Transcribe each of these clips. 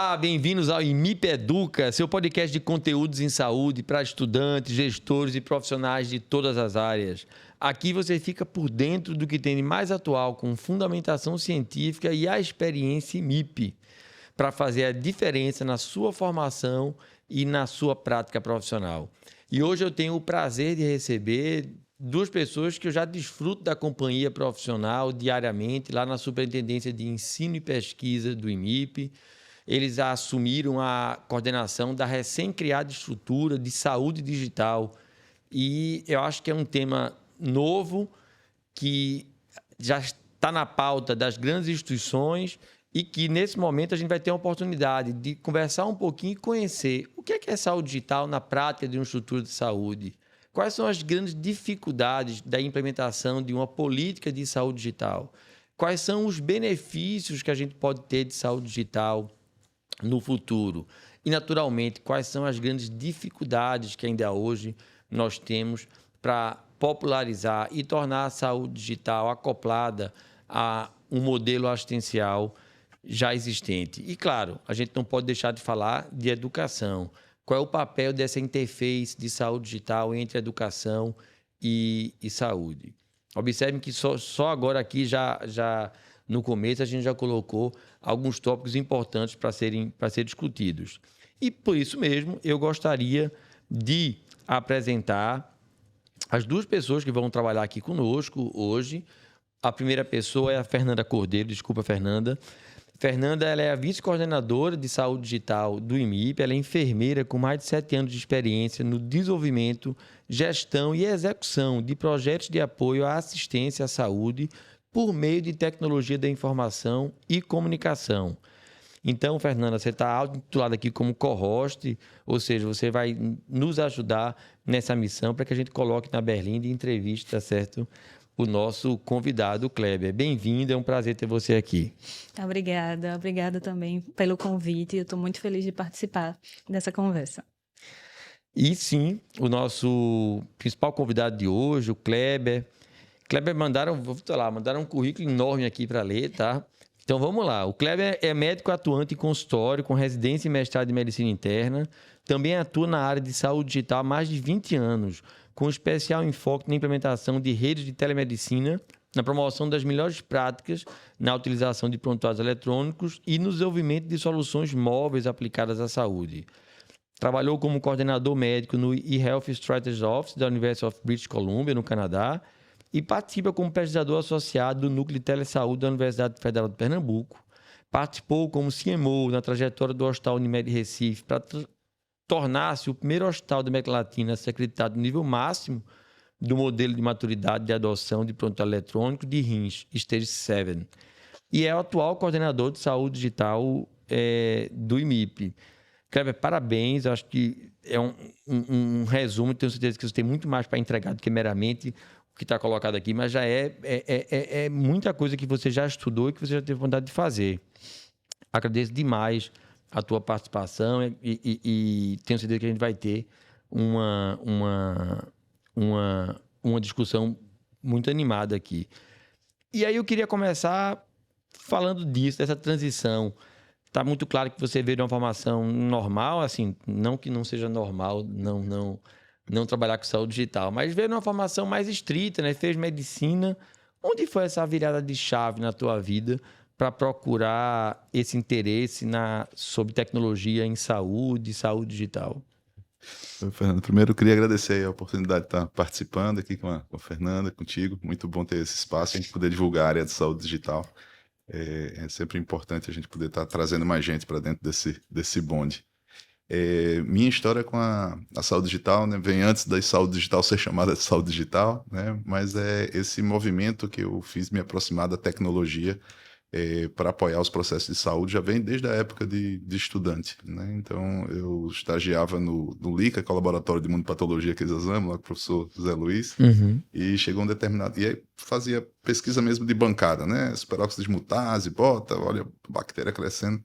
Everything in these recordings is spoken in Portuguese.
Olá, bem-vindos ao IMIP Educa, seu podcast de conteúdos em saúde para estudantes, gestores e profissionais de todas as áreas. Aqui você fica por dentro do que tem de mais atual com fundamentação científica e a experiência IMIP para fazer a diferença na sua formação e na sua prática profissional. E hoje eu tenho o prazer de receber duas pessoas que eu já desfruto da companhia profissional diariamente lá na Superintendência de Ensino e Pesquisa do IMIP. Eles assumiram a coordenação da recém-criada estrutura de saúde digital. E eu acho que é um tema novo que já está na pauta das grandes instituições e que, nesse momento, a gente vai ter a oportunidade de conversar um pouquinho e conhecer o que é saúde digital na prática de uma estrutura de saúde. Quais são as grandes dificuldades da implementação de uma política de saúde digital? Quais são os benefícios que a gente pode ter de saúde digital no futuro? E, naturalmente, quais são as grandes dificuldades que ainda hoje nós temos para popularizar e tornar a saúde digital acoplada a um modelo assistencial já existente? E, claro, a gente não pode deixar de falar de educação. Qual é o papel dessa interface de saúde digital entre educação e saúde? Observem que só agora aqui, já no começo, a gente já colocou alguns tópicos importantes para ser discutidos. E, por isso mesmo, eu gostaria de apresentar as duas pessoas que vão trabalhar aqui conosco hoje. A primeira pessoa é a Fernanda Cordeiro. Desculpa, Fernanda. Fernanda, ela é a vice-coordenadora de saúde digital do IMIP. Ela é enfermeira com mais de 7 anos de experiência no desenvolvimento, gestão e execução de projetos de apoio à assistência à saúde por meio de tecnologia da informação e comunicação. Então, Fernanda, você está auto-intitulada aqui como co-host, ou seja, você vai nos ajudar nessa missão para que a gente coloque na berlinda e entrevista, tá certo? O nosso convidado, Kleber. Bem-vindo, é um prazer ter você aqui. Obrigada também pelo convite. Eu estou muito feliz de participar dessa conversa. E sim, o nosso principal convidado de hoje, o Kleber. Kleber mandaram um currículo enorme aqui para ler, tá? Então vamos lá. O Kleber é médico atuante em consultório, com residência e mestrado em medicina interna. Também atua na área de saúde digital há mais de 20 anos, com especial enfoque na implementação de redes de telemedicina, na promoção das melhores práticas, na utilização de prontuários eletrônicos e no desenvolvimento de soluções móveis aplicadas à saúde. Trabalhou como coordenador médico no eHealth Strategy Office da University of British Columbia, no Canadá, e participa como pesquisador associado do Núcleo de Telesaúde da Universidade Federal de Pernambuco. Participou como CMO na trajetória do Hospital Unimed Recife para tornar-se o primeiro hospital da América Latina a ser acreditado no nível máximo do modelo de maturidade de adoção de prontuário eletrônico de RIMS, Stage 7. E é o atual coordenador de saúde digital do IMIP. Kleber, parabéns. Eu acho que é um resumo. Tenho certeza que você tem muito mais para entregar do que meramente o que está colocado aqui, mas já é muita coisa que você já estudou e que você já teve vontade de fazer. Agradeço demais a tua participação e tenho certeza que a gente vai ter uma discussão muito animada aqui. E aí eu queria começar falando disso, dessa transição. Está muito claro que você veio de uma formação normal, assim, não que não seja normal não trabalhar com saúde digital, mas veio de uma formação mais estrita, né? Fez medicina. Onde foi essa virada de chave na tua vida para procurar esse interesse sobre tecnologia em saúde digital? Fernando, primeiro eu queria agradecer a oportunidade de estar participando aqui com a Fernanda, contigo. Muito bom ter esse espaço e a gente poder divulgar a área de saúde digital. É sempre importante a gente poder estar trazendo mais gente para dentro desse bonde. Minha história com a saúde digital, né, vem antes da saúde digital ser chamada de saúde digital, né, mas é esse movimento que eu fiz me aproximar da tecnologia para apoiar os processos de saúde, já vem desde a época de estudante, né? Então, eu estagiava no LICA, que é o Laboratório de Imunopatologia que eles amam, lá com o professor Zé Luiz, e chegou um determinado... E aí fazia pesquisa mesmo de bancada, né? Superóxido de mutase, olha a bactéria crescendo.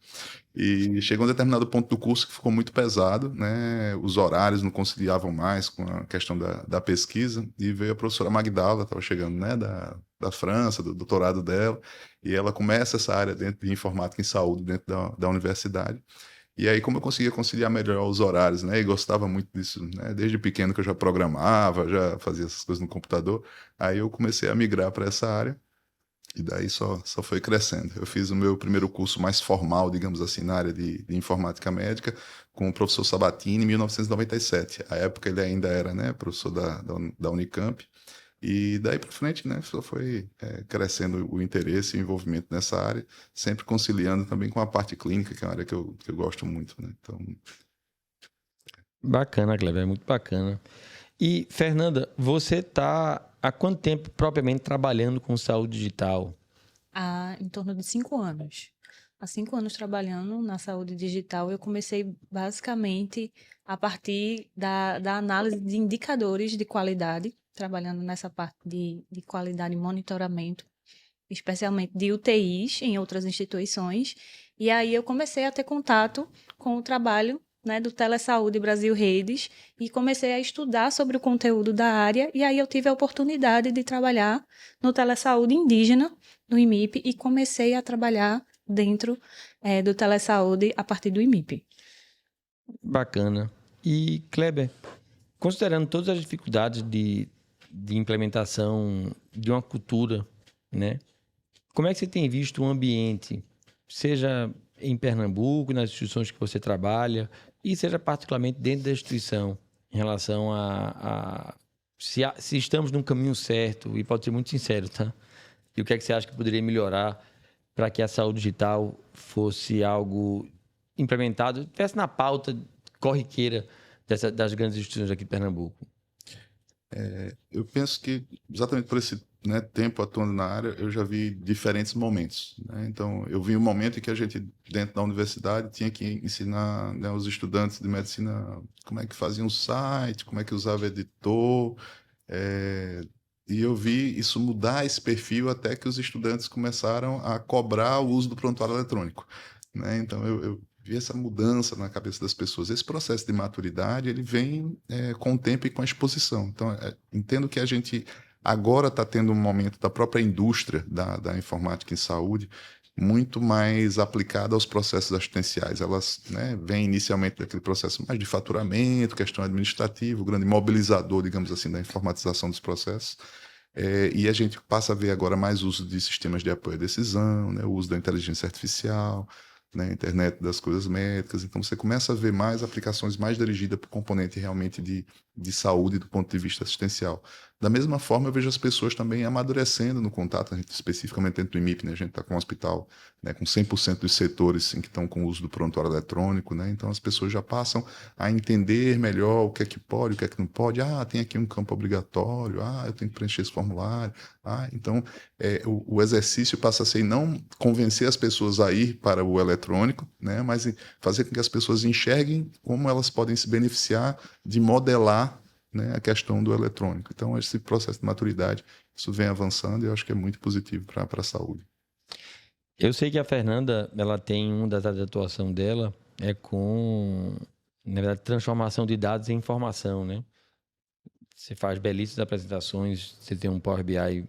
E chegou um determinado ponto do curso que ficou muito pesado, né? Os horários não conciliavam mais com a questão da pesquisa, e veio a professora Magdala, estava chegando, né? Da da França, do doutorado dela, e ela começa essa área dentro de informática em saúde dentro da universidade. E aí, como eu conseguia conciliar melhor os horários, né? E gostava muito disso, né? Desde pequeno que eu já programava, já fazia essas coisas no computador. Aí eu comecei a migrar para essa área e daí só foi crescendo. Eu fiz o meu primeiro curso mais formal, digamos assim, na área de informática médica, com o professor Sabatini, em 1997. À época ele ainda era, né, professor da Unicamp. E daí para frente, né, só foi crescendo o interesse e o envolvimento nessa área, sempre conciliando também com a parte clínica, que é uma área que eu gosto muito, né? Então, Bacana, Kleber, é muito bacana. E, Fernanda, você está há quanto tempo propriamente trabalhando com saúde digital? Há em torno de 5 anos. Há 5 anos trabalhando na saúde digital, eu comecei basicamente a partir da análise de indicadores de qualidade, trabalhando nessa parte de qualidade e monitoramento, especialmente de UTIs em outras instituições. E aí eu comecei a ter contato com o trabalho, né, do Telesaúde Brasil Redes e comecei a estudar sobre o conteúdo da área. E aí eu tive a oportunidade de trabalhar no Telesaúde Indígena, no IMIP, e comecei a trabalhar dentro do Telesaúde a partir do IMIP. Bacana. E, Kleber, considerando todas as dificuldades de implementação de uma cultura, né? Como é que você tem visto o ambiente, seja em Pernambuco, nas instituições que você trabalha, e seja particularmente dentro da instituição, em relação se estamos no caminho certo, e pode ser muito sincero, tá? E o que é que você acha que poderia melhorar para que a saúde digital fosse algo implementado, estivesse na pauta corriqueira das grandes instituições aqui de Pernambuco? eu penso que exatamente por esse, né, tempo atuando na área, eu já vi diferentes momentos, né? Então, eu vi um momento em que a gente, dentro da universidade, tinha que ensinar, né, os estudantes de medicina como é que fazia um site, como é que usava editor, e eu vi isso mudar esse perfil até que os estudantes começaram a cobrar o uso do prontuário eletrônico, né? Então, eu vi essa mudança na cabeça das pessoas. Esse processo de maturidade, ele vem com o tempo e com a exposição. Então, entendo que a gente agora está tendo um momento da própria indústria da informática em saúde muito mais aplicada aos processos assistenciais. Elas, né, vêm inicialmente daquele processo mais de faturamento, questão administrativa, o grande mobilizador, digamos assim, da informatização dos processos. E a gente passa a ver agora mais uso de sistemas de apoio à decisão, né, o uso da inteligência artificial, né, internet das coisas médicas. Então, você começa a ver mais aplicações mais dirigidas para o componente realmente de saúde do ponto de vista assistencial. Da mesma forma, eu vejo as pessoas também amadurecendo no contato, a gente, especificamente dentro do IMIP, né, a gente está com um hospital, né, com 100% dos setores em que estão com o uso do prontuário eletrônico, né, então as pessoas já passam a entender melhor o que é que pode, o que é que não pode. Ah, tem aqui um campo obrigatório, eu tenho que preencher esse formulário. Então, o exercício passa a ser não convencer as pessoas a ir para o eletrônico, né, mas fazer com que as pessoas enxerguem como elas podem se beneficiar de modelar, né, a questão do eletrônico. Então, esse processo de maturidade, isso vem avançando e eu acho que é muito positivo para a saúde. Eu sei que a Fernanda, ela tem uma das áreas de atuação dela com, na verdade, transformação de dados em informação, né? Você faz belíssimas apresentações, você tem um Power BI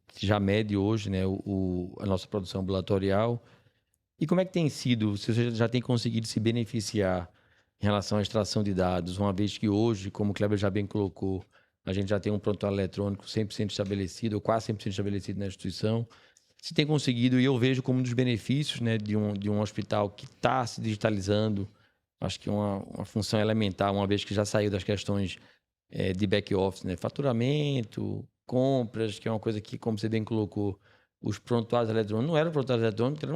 que já mede hoje, né, a nossa produção ambulatorial. E como é que tem sido, se você já tem conseguido se beneficiar em relação à extração de dados, uma vez que hoje, como o Kleber já bem colocou, a gente já tem um prontuário eletrônico 100% estabelecido, ou quase 100% estabelecido na instituição, se tem conseguido, e eu vejo como um dos benefícios, né, de um hospital que está se digitalizando, acho que uma função elementar, uma vez que já saiu das questões de back-office, né, faturamento, compras, que é uma coisa que, como você bem colocou, os prontuários eletrônicos não eram prontuários eletrônicos,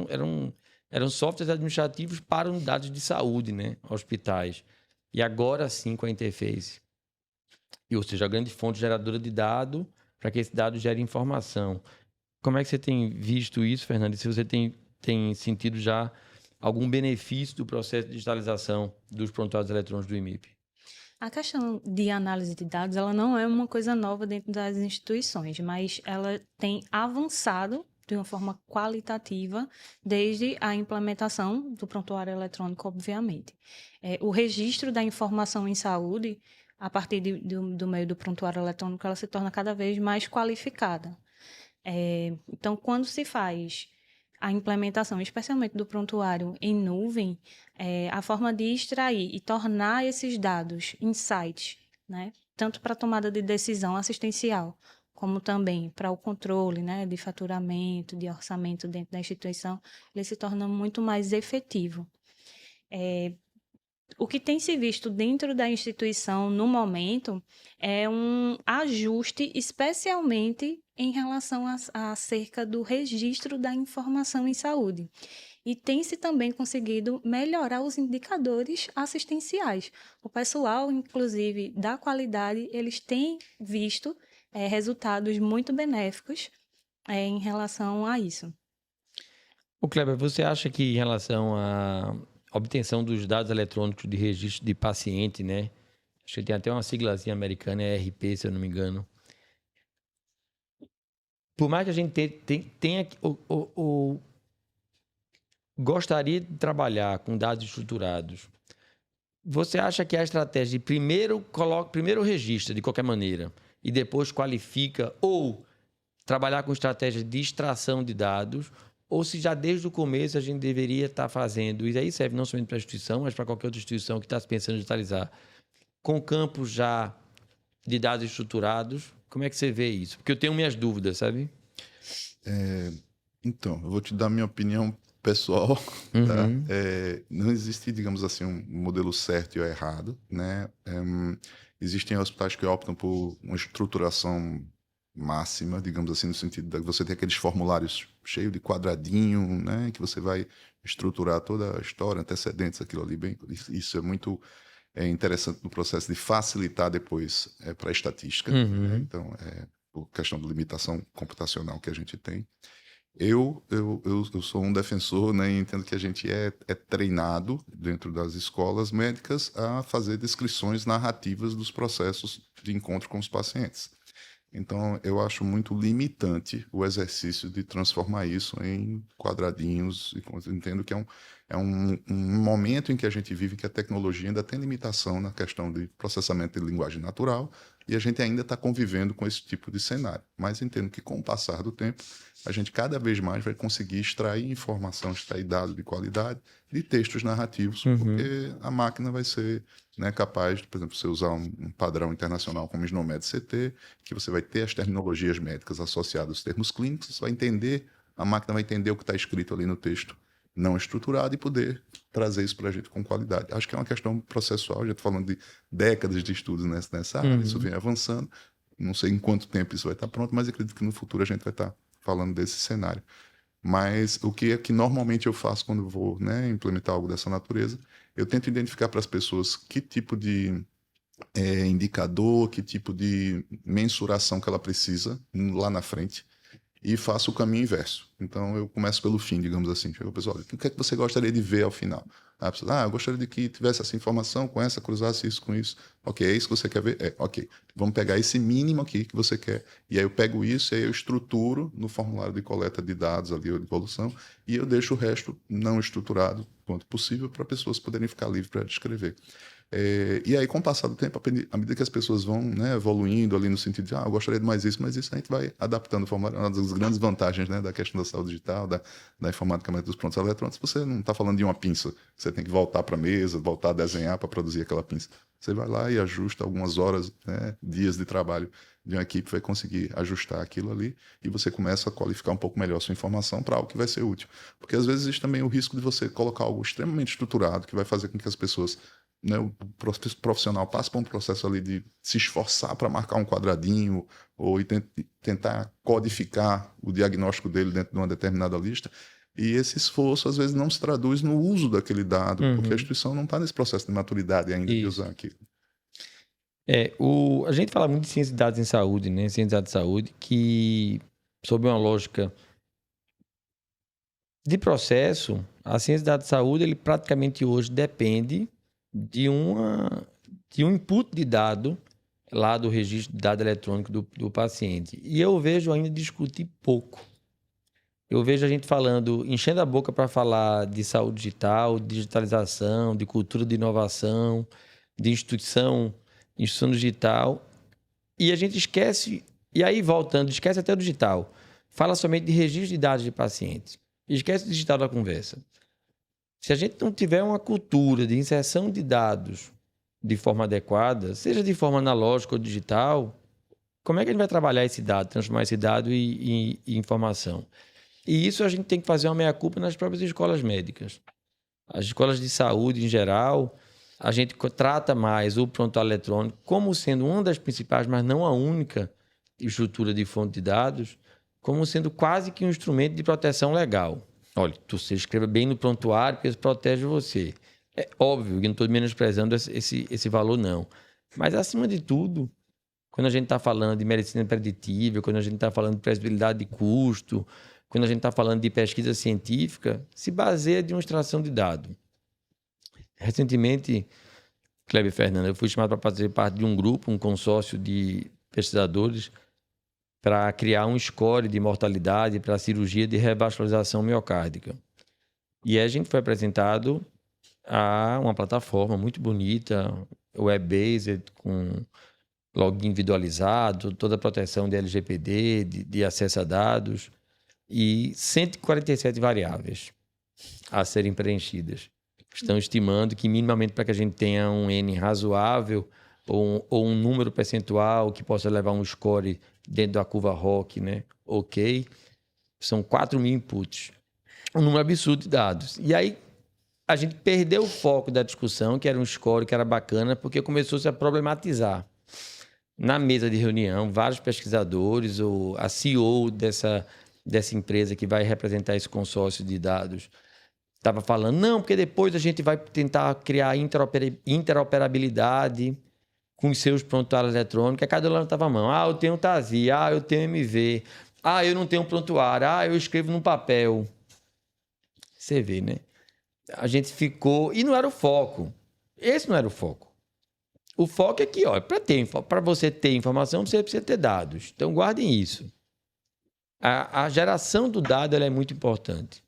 eram softwares administrativos para unidades de saúde, né, hospitais. E agora sim, com a interface, ou seja, a grande fonte geradora de dado, para que esse dado gere informação. Como é que você tem visto isso, Fernando? E se você tem sentido já algum benefício do processo de digitalização dos prontuários eletrônicos do IMIP? A questão de análise de dados, ela não é uma coisa nova dentro das instituições, mas ela tem avançado de uma forma qualitativa desde a implementação do prontuário eletrônico, obviamente. O registro da informação em saúde, a partir do meio do prontuário eletrônico, ela se torna cada vez mais qualificada. Então, quando se faz a implementação, especialmente do prontuário em nuvem, a forma de extrair e tornar esses dados insights, né, tanto para a tomada de decisão assistencial, como também para o controle, né, de faturamento, de orçamento dentro da instituição, ele se torna muito mais efetivo. O que tem se visto dentro da instituição no momento é um ajuste, especialmente em relação acerca do registro da informação em saúde. E tem-se também conseguido melhorar os indicadores assistenciais. O pessoal, inclusive, da qualidade, eles têm visto resultados muito benéficos em relação a isso. O Kleber, você acha que em relação à obtenção dos dados eletrônicos de registro de paciente, né? Acho que tem até uma siglazinha americana, é ERP, se eu não me engano. Por mais que a gente tenha gostaria de trabalhar com dados estruturados, você acha que a estratégia de primeiro registra de qualquer maneira e depois qualifica, ou trabalhar com estratégia de extração de dados, ou se já desde o começo a gente deveria estar fazendo, e aí serve não somente para a instituição, mas para qualquer outra instituição que está pensando em digitalizar, com campos já de dados estruturados? Como é que você vê isso? Porque eu tenho minhas dúvidas, sabe? Então, eu vou te dar minha opinião pessoal, tá? Não existe, digamos assim, um modelo certo e errado, né? Existem hospitais que optam por uma estruturação máxima, digamos assim, no sentido de você ter aqueles formulários cheios de quadradinho, né? Que você vai estruturar toda a história, antecedentes, aquilo ali, bem, isso é muito interessante no processo de facilitar depois para a estatística, né? Então, por questão de limitação computacional que a gente tem. Eu sou um defensor, né, e entendo que a gente é treinado dentro das escolas médicas a fazer descrições narrativas dos processos de encontro com os pacientes. Então, eu acho muito limitante o exercício de transformar isso em quadradinhos. Entendo que é um momento em que a gente vive que a tecnologia ainda tem limitação na questão de processamento de linguagem natural e a gente ainda está convivendo com esse tipo de cenário. Mas entendo que, com o passar do tempo, a gente cada vez mais vai conseguir extrair informação, extrair dados de qualidade de textos narrativos, porque a máquina vai ser, né, capaz de, por exemplo, você usar um padrão internacional como o SNOMED CT, que você vai ter as terminologias médicas associadas aos termos clínicos, você vai entender, a máquina vai entender o que está escrito ali no texto não estruturado e poder trazer isso para a gente com qualidade. Acho que é uma questão processual, já estou falando de décadas de estudos nessa área, isso vem avançando, não sei em quanto tempo isso vai estar pronto, mas acredito que no futuro a gente vai estar falando desse cenário. Mas o que é que normalmente eu faço quando vou, né, implementar algo dessa natureza, eu tento identificar para as pessoas que tipo de indicador, que tipo de mensuração que ela precisa lá na frente, e faço o caminho inverso. Então, eu começo pelo fim, digamos assim. Chego ao pessoal, o que é que você gostaria de ver ao final? A pessoa, eu gostaria de que tivesse essa informação com essa, cruzasse isso com isso. Ok, é isso que você quer ver? Ok. Vamos pegar esse mínimo aqui que você quer. E aí eu pego isso e aí eu estruturo no formulário de coleta de dados ali, ou de evolução, e eu deixo o resto não estruturado quanto possível para pessoas poderem ficar livres para descrever. E aí, com o passar do tempo, à medida que as pessoas vão, né, evoluindo ali no sentido de, eu gostaria de mais isso, mas isso a gente vai adaptando o formulário. Uma das grandes vantagens, né, da questão da saúde digital, da informática dos prontos eletrônicos, você não está falando de uma pinça, você tem que voltar para a mesa, voltar a desenhar para produzir aquela pinça. Você vai lá e ajusta algumas horas, né, dias de trabalho de uma equipe, vai conseguir ajustar aquilo ali e você começa a qualificar um pouco melhor a sua informação para algo que vai ser útil. Porque às vezes existe também o risco de você colocar algo extremamente estruturado que vai fazer com que as pessoas, né, o profissional passe por um processo ali de se esforçar para marcar um quadradinho ou tentar codificar o diagnóstico dele dentro de uma determinada lista. E esse esforço, às vezes, não se traduz no uso daquele dado, porque a instituição não está nesse processo de maturidade ainda de usar aquilo. A gente fala muito de ciência de dados em saúde, né? Ciência de dados de saúde, que, sob uma lógica de processo, a ciência de dados de saúde, ele praticamente hoje depende de um input de dado lá do registro de dado eletrônico do paciente. E eu vejo ainda discutir pouco. Eu vejo a gente falando, enchendo a boca para falar de saúde digital, de digitalização, de cultura de inovação, de instituição digital. E a gente esquece, e aí voltando, esquece até o digital. fala somente de registro de dados de pacientes. Esquece o digital da conversa. Se a gente não tiver uma cultura de inserção de dados de forma adequada, seja de forma analógica ou digital, como é que a gente vai trabalhar esse dado, transformar esse dado em informação? E isso a gente tem que fazer uma meia-culpa nas próprias escolas médicas. As escolas de saúde, em geral, a gente trata mais o prontuário eletrônico como sendo uma das principais, mas não a única estrutura de fonte de dados, como sendo quase que um instrumento de proteção legal. Olha, você escreva bem no prontuário, porque isso protege você. É óbvio que não estou menosprezando esse valor, não. Mas, acima de tudo, quando a gente está falando de medicina preditiva, quando a gente está falando de previsibilidade de custo, quando a gente está falando de pesquisa científica, se baseia de uma extração de dado. Recentemente, Kleber Fernando, eu fui chamado para fazer parte de um grupo, um consórcio de pesquisadores, para criar um score de mortalidade para a cirurgia de revascularização miocárdica. E aí a gente foi apresentado a uma plataforma muito bonita, web-based, com login individualizado, toda a proteção de LGPD, de acesso a dados, e 147 variáveis a serem preenchidas. Estão estimando que, minimamente, para que a gente tenha um N razoável ou um número percentual que possa levar um score dentro da curva ROC, né? Ok, são 4.000 inputs. Um número absurdo de dados. E aí, a gente perdeu o foco da discussão, que era um score que era bacana, porque começou-se a problematizar. Na mesa de reunião, vários pesquisadores, ou a CEO dessa empresa que vai representar esse consórcio de dados, estava falando, não, porque depois a gente vai tentar criar interoperabilidade com os seus prontuários eletrônicos, e cada um levantava a mão. Ah, eu tenho TASI, ah, eu tenho MV, ah, eu não tenho prontuário, ah, eu escrevo no papel. Você vê, né? A gente ficou... E não era o foco. Esse não era o foco. O foco é que, ó, para você ter informação, você precisa ter dados. Então, guardem isso. A geração do dado ela é muito importante.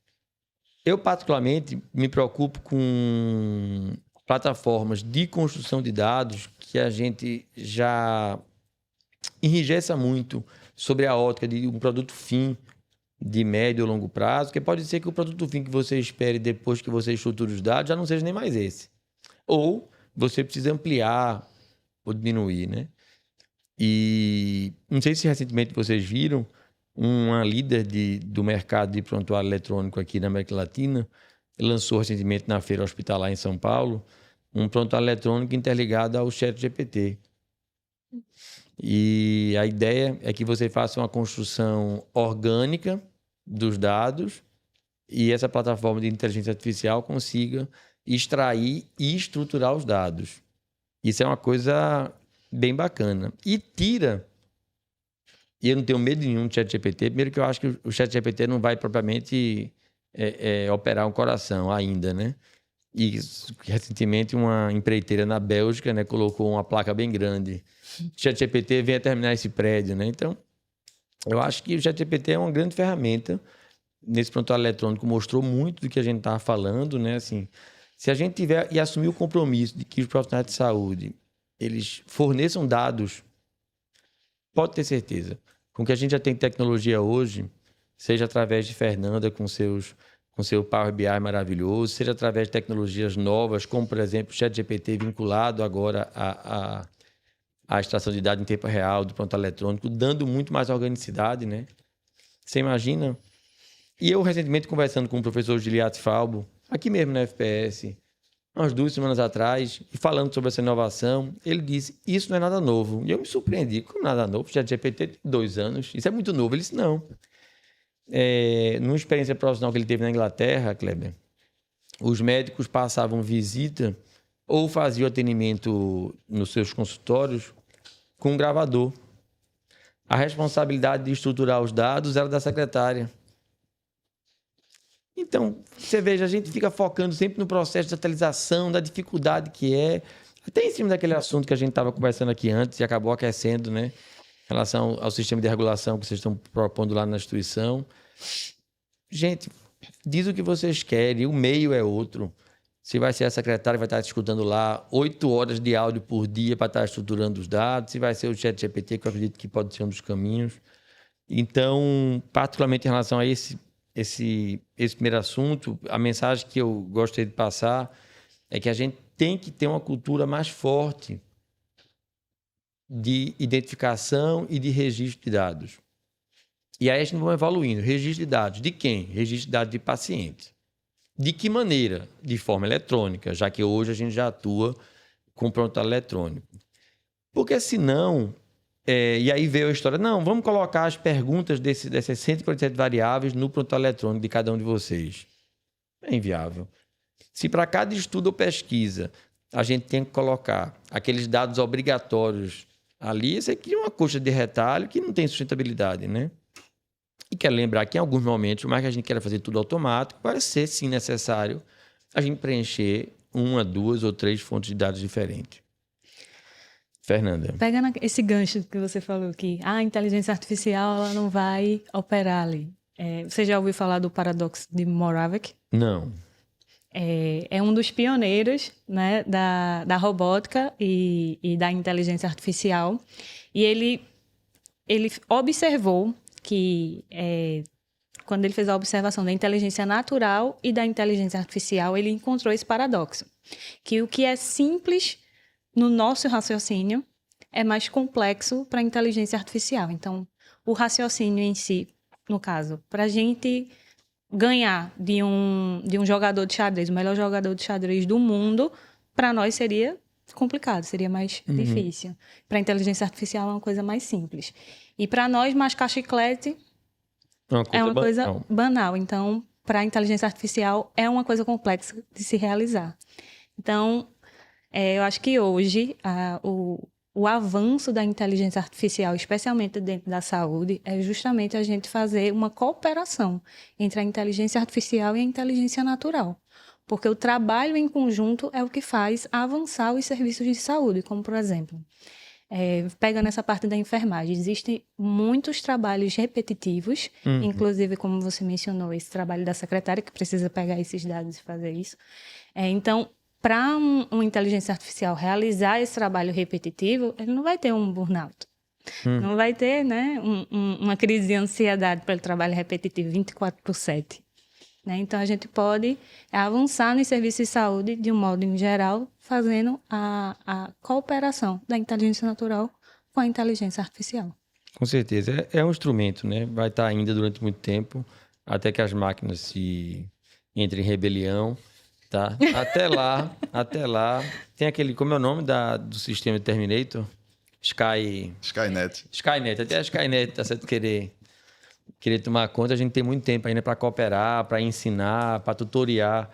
Eu, particularmente, me preocupo com plataformas de construção de dados que a gente já enrijeça muito sobre a ótica de um produto fim de médio ou longo prazo, que pode ser que o produto fim que você espere depois que você estruture os dados já não seja nem mais esse. Ou você precisa ampliar ou diminuir, né? E não sei se recentemente vocês viram uma líder do mercado de prontuário eletrônico aqui na América Latina, lançou recentemente na Feira Hospitalar em São Paulo um prontuário eletrônico interligado ao ChatGPT. E a ideia é que você faça uma construção orgânica dos dados e essa plataforma de inteligência artificial consiga extrair e estruturar os dados. Isso é uma coisa bem bacana. E eu não tenho medo nenhum do ChatGPT, primeiro que eu acho que o ChatGPT não vai propriamente operar um coração ainda, né? E recentemente uma empreiteira na Bélgica, né, colocou uma placa bem grande. ChatGPT vem a terminar esse prédio, né? Então, eu acho que o ChatGPT é uma grande ferramenta. Nesse prontuário eletrônico mostrou muito do que a gente estava falando, né? Assim, se a gente tiver e assumir o compromisso de que os profissionais de saúde eles forneçam dados, pode ter certeza, com que a gente já tem tecnologia hoje, seja através de Fernanda com seu Power BI maravilhoso, seja através de tecnologias novas, como, por exemplo, o ChatGPT vinculado agora à extração de dados em tempo real do prontuário eletrônico, dando muito mais organicidade, né? Você imagina? E eu, recentemente, conversando com o professor Giliath Falbo, aqui mesmo na FPS, umas 2 semanas atrás, e falando sobre essa inovação, ele disse, isso não é nada novo. E eu me surpreendi, como nada novo? O ChatGPT tem 2 anos, isso é muito novo. Ele disse, não. Numa experiência profissional que ele teve na Inglaterra, Kleber, os médicos passavam visita ou faziam atendimento nos seus consultórios com um gravador. A responsabilidade de estruturar os dados era da secretária. Então, você veja, a gente fica focando sempre no processo de atualização, da dificuldade que é, até em cima daquele assunto que a gente estava conversando aqui antes e acabou aquecendo, né? Em relação ao sistema de regulação que vocês estão propondo lá na instituição. Gente, diz o que vocês querem, o meio é outro. Se vai ser a secretária que vai estar escutando lá 8 horas de áudio por dia para estar estruturando os dados, se vai ser o ChatGPT, que eu acredito que pode ser um dos caminhos. Então, particularmente em relação a esse primeiro assunto, a mensagem que eu gostaria de passar é que a gente tem que ter uma cultura mais forte de identificação e de registro de dados. E aí a gente vai evoluindo. Registro de dados de quem? Registro de dados de pacientes. De que maneira? De forma eletrônica, já que hoje a gente já atua com prontuário eletrônico. Porque senão... e aí veio a história, não, vamos colocar as perguntas dessas 147 variáveis no prontuário eletrônico de cada um de vocês. É inviável. Se para cada estudo ou pesquisa a gente tem que colocar aqueles dados obrigatórios ali, isso aqui é uma coxa de retalho que não tem sustentabilidade, né? E quero lembrar que em alguns momentos, por mais que a gente queira fazer tudo automático, vai ser sim necessário a gente preencher 1, 2 ou 3 fontes de dados diferentes. Fernanda. Pegando esse gancho que você falou que a inteligência artificial ela não vai operar ali. Você já ouviu falar do paradoxo de Moravec? Não. É um dos pioneiros, né, da robótica e da inteligência artificial. E ele observou que, quando ele fez a observação da inteligência natural e da inteligência artificial, ele encontrou esse paradoxo. Que o que é simples no nosso raciocínio é mais complexo para a inteligência artificial. Então, o raciocínio em si, no caso, para a gente ganhar de um jogador de xadrez, o melhor jogador de xadrez do mundo, para nós seria complicado, seria mais difícil. Para a inteligência artificial é uma coisa mais simples. E para nós, mascar chiclete é uma coisa banal. Então, para a inteligência artificial é uma coisa complexa de se realizar. Então, eu acho que hoje o avanço da inteligência artificial, especialmente dentro da saúde, é justamente a gente fazer uma cooperação entre a inteligência artificial e a inteligência natural. Porque o trabalho em conjunto é o que faz avançar os serviços de saúde, como, por exemplo, pegando essa parte da enfermagem, existem muitos trabalhos repetitivos, inclusive, como você mencionou, esse trabalho da secretária, que precisa pegar esses dados e fazer isso. Então, para uma inteligência artificial realizar esse trabalho repetitivo, ele não vai ter um burnout. Não vai ter, né, uma crise de ansiedade pelo trabalho repetitivo 24/7. Né? Então, a gente pode avançar nos serviços de saúde, de um modo em geral, fazendo a cooperação da inteligência natural com a inteligência artificial. Com certeza. É um instrumento, né? Vai estar ainda durante muito tempo, até que as máquinas entrem em rebelião. Tá? Até lá. Tem aquele, como é o nome do sistema de Terminator? Skynet. Até a Skynet tá certo querer tomar conta. A gente tem muito tempo ainda para cooperar, para ensinar, para tutoriar.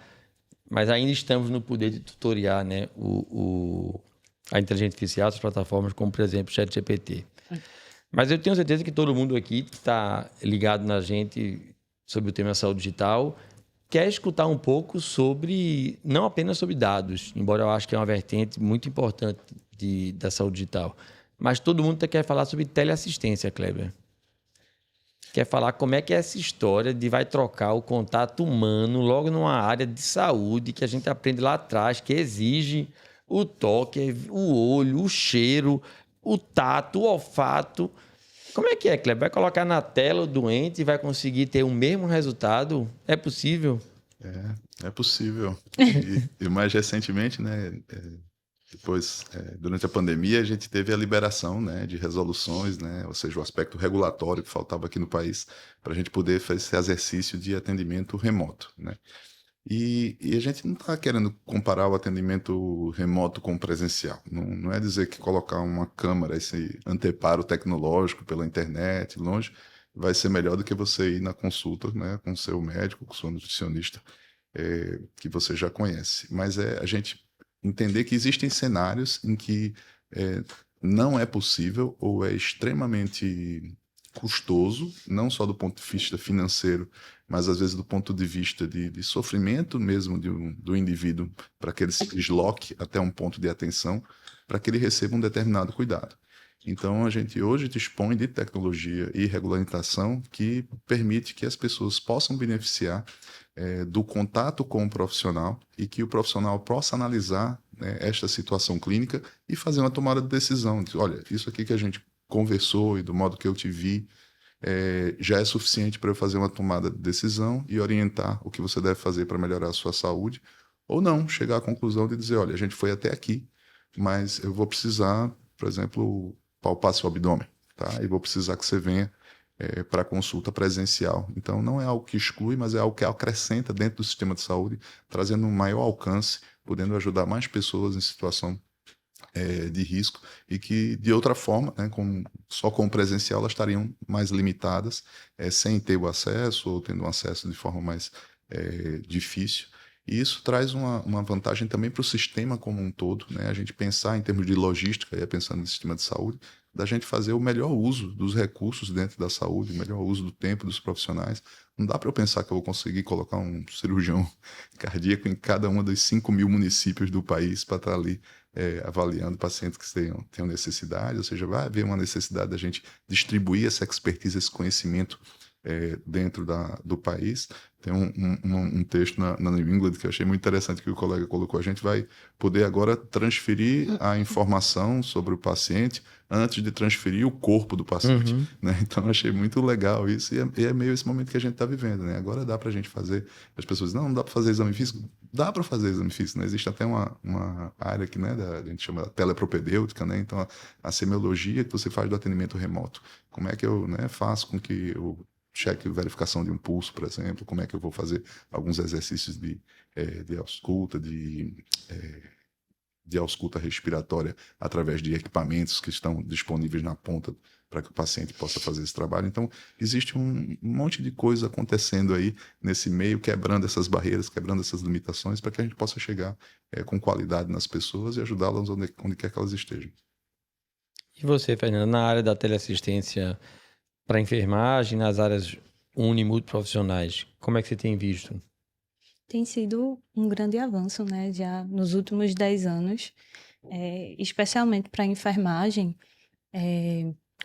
Mas ainda estamos no poder de tutoriar, né? A inteligência artificial, as plataformas como, por exemplo, o ChatGPT. Mas eu tenho certeza que todo mundo aqui está ligado na gente sobre o tema saúde digital. Quer escutar um pouco sobre, não apenas sobre dados, embora eu acho que é uma vertente muito importante da saúde digital, mas todo mundo quer falar sobre teleassistência, Kleber. Quer falar como é que é essa história de vai trocar o contato humano logo numa área de saúde que a gente aprende lá atrás, que exige o toque, o olho, o cheiro, o tato, o olfato. Como é que é, Kleber? Vai colocar na tela o doente e vai conseguir ter o mesmo resultado? É possível? É possível. E mais recentemente, né, depois, durante a pandemia, a gente teve a liberação, né, de resoluções, né, ou seja, o aspecto regulatório que faltava aqui no país para a gente poder fazer esse exercício de atendimento remoto, né? E a gente não está querendo comparar o atendimento remoto com o presencial. Não é dizer que colocar uma câmera, esse anteparo tecnológico pela internet, longe, vai ser melhor do que você ir na consulta, né, com o seu médico, com o seu nutricionista, que você já conhece. Mas a gente entender que existem cenários em que não é possível ou é extremamente custoso, não só do ponto de vista financeiro, mas às vezes do ponto de vista de sofrimento mesmo do indivíduo, para que ele se desloque até um ponto de atenção, para que ele receba um determinado cuidado. Então, a gente hoje dispõe de tecnologia e regulamentação que permite que as pessoas possam beneficiar do contato com o profissional e que o profissional possa analisar, né, esta situação clínica e fazer uma tomada de decisão. Olha, isso aqui que a gente conversou e do modo que eu te vi, já é suficiente para eu fazer uma tomada de decisão e orientar o que você deve fazer para melhorar a sua saúde, ou não, chegar à conclusão de dizer, olha, a gente foi até aqui, mas eu vou precisar, por exemplo, palpar seu abdômen, tá? E vou precisar que você venha para consulta presencial. Então, não é algo que exclui, mas é algo que acrescenta dentro do sistema de saúde, trazendo um maior alcance, podendo ajudar mais pessoas em situação de risco e que, de outra forma, né, só com o presencial, elas estariam mais limitadas, sem ter o acesso ou tendo um acesso de forma mais difícil. E isso traz uma vantagem também para o sistema como um todo, né? A gente pensar em termos de logística, pensando no sistema de saúde, da gente fazer o melhor uso dos recursos dentro da saúde, o melhor uso do tempo dos profissionais. Não dá para eu pensar que eu vou conseguir colocar um cirurgião cardíaco em cada um dos 5.000 municípios do país para estar ali avaliando pacientes que tenham necessidade, ou seja, vai haver uma necessidade da gente distribuir essa expertise, esse conhecimento dentro do país. Tem um texto na New England que eu achei muito interessante que o colega colocou. A gente vai poder agora transferir a informação sobre o paciente antes de transferir o corpo do paciente. Né? Então, eu achei muito legal isso e é meio esse momento que a gente está vivendo. Né? Agora dá para a gente fazer... As pessoas dizem, não dá para fazer exame físico. Dá para fazer exame físico. Né? Existe até uma área que, né, a gente chama de telepropedêutica, né? Então, a semiologia que você faz do atendimento remoto. Como é que eu, né, faço com que eu cheque verificação de um pulso, por exemplo, como é que eu vou fazer alguns exercícios de ausculta, de ausculta respiratória através de equipamentos que estão disponíveis na ponta para que o paciente possa fazer esse trabalho. Então, existe um monte de coisa acontecendo aí nesse meio, quebrando essas barreiras, quebrando essas limitações, para que a gente possa chegar com qualidade nas pessoas e ajudá-las onde quer que elas estejam. E você, Fernando, na área da teleassistência para enfermagem, nas áreas uni e multiprofissionais, como é que você tem visto? Tem sido um grande avanço, né? Já nos últimos 10 anos, especialmente para a enfermagem,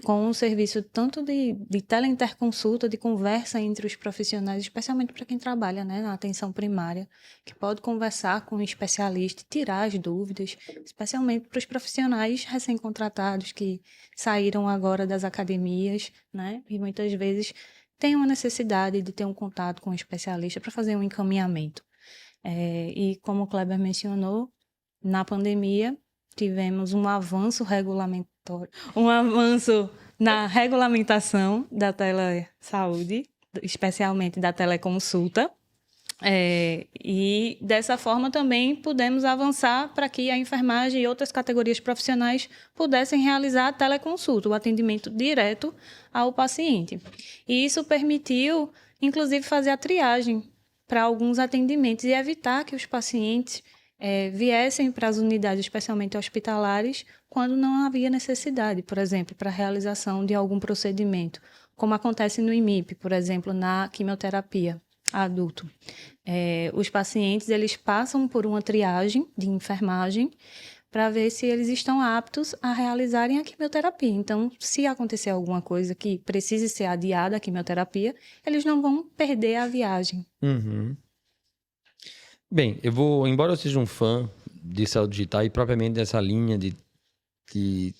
com um serviço tanto de teleinterconsulta, de conversa entre os profissionais, especialmente para quem trabalha, né, na atenção primária, que pode conversar com um especialista, tirar as dúvidas, especialmente para os profissionais recém-contratados que saíram agora das academias, né, e muitas vezes têm uma necessidade de ter um contato com um especialista para fazer um encaminhamento. E como o Kleber mencionou, na pandemia tivemos um avanço regulatório, um avanço na regulamentação da telesaúde, especialmente da teleconsulta, e dessa forma também pudemos avançar para que a enfermagem e outras categorias profissionais pudessem realizar a teleconsulta, o atendimento direto ao paciente. E isso permitiu, inclusive, fazer a triagem para alguns atendimentos e evitar que os pacientes viessem para as unidades, especialmente hospitalares, quando não havia necessidade, por exemplo, para a realização de algum procedimento, como acontece no IMIP, por exemplo, na quimioterapia adulto. Os pacientes eles passam por uma triagem de enfermagem para ver se eles estão aptos a realizarem a quimioterapia. Então, se acontecer alguma coisa que precise ser adiada a quimioterapia, eles não vão perder a viagem. Uhum. Bem, embora eu seja um fã de saúde digital e propriamente dessa linha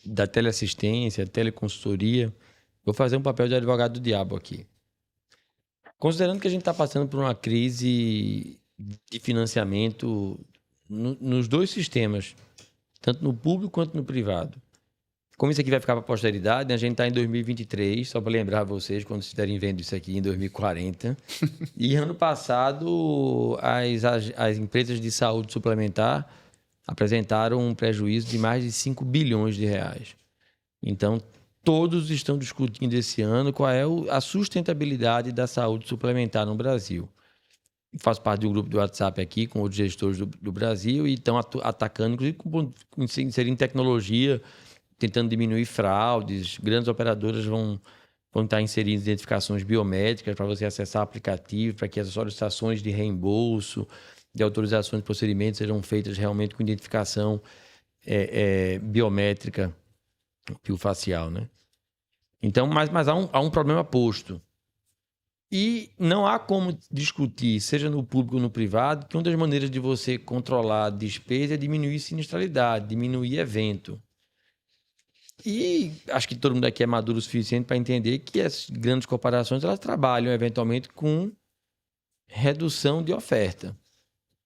da teleassistência, teleconsultoria, vou fazer um papel de advogado do diabo aqui. Considerando que a gente está passando por uma crise de financiamento nos dois sistemas, tanto no público quanto no privado. Como isso aqui vai ficar para a posteridade, a gente está em 2023, só para lembrar vocês, quando vocês estiverem vendo isso aqui em 2040. E ano passado, as empresas de saúde suplementar apresentaram um prejuízo de mais de 5 bilhões de reais. Então, todos estão discutindo esse ano qual é a sustentabilidade da saúde suplementar no Brasil. Faço parte de um grupo do WhatsApp aqui com outros gestores do Brasil e estão atacando, inclusive inserindo tecnologia, tentando diminuir fraudes. Grandes operadoras vão estar inserindo identificações biométricas para você acessar o aplicativo, para que as solicitações de reembolso, de autorizações de procedimentos sejam feitas realmente com identificação biométrica facial, né? Então, mas há um problema posto. E não há como discutir, seja no público ou no privado, que uma das maneiras de você controlar a despesa é diminuir sinistralidade, diminuir evento. E acho que todo mundo aqui é maduro o suficiente para entender que as grandes corporações elas trabalham eventualmente com redução de oferta.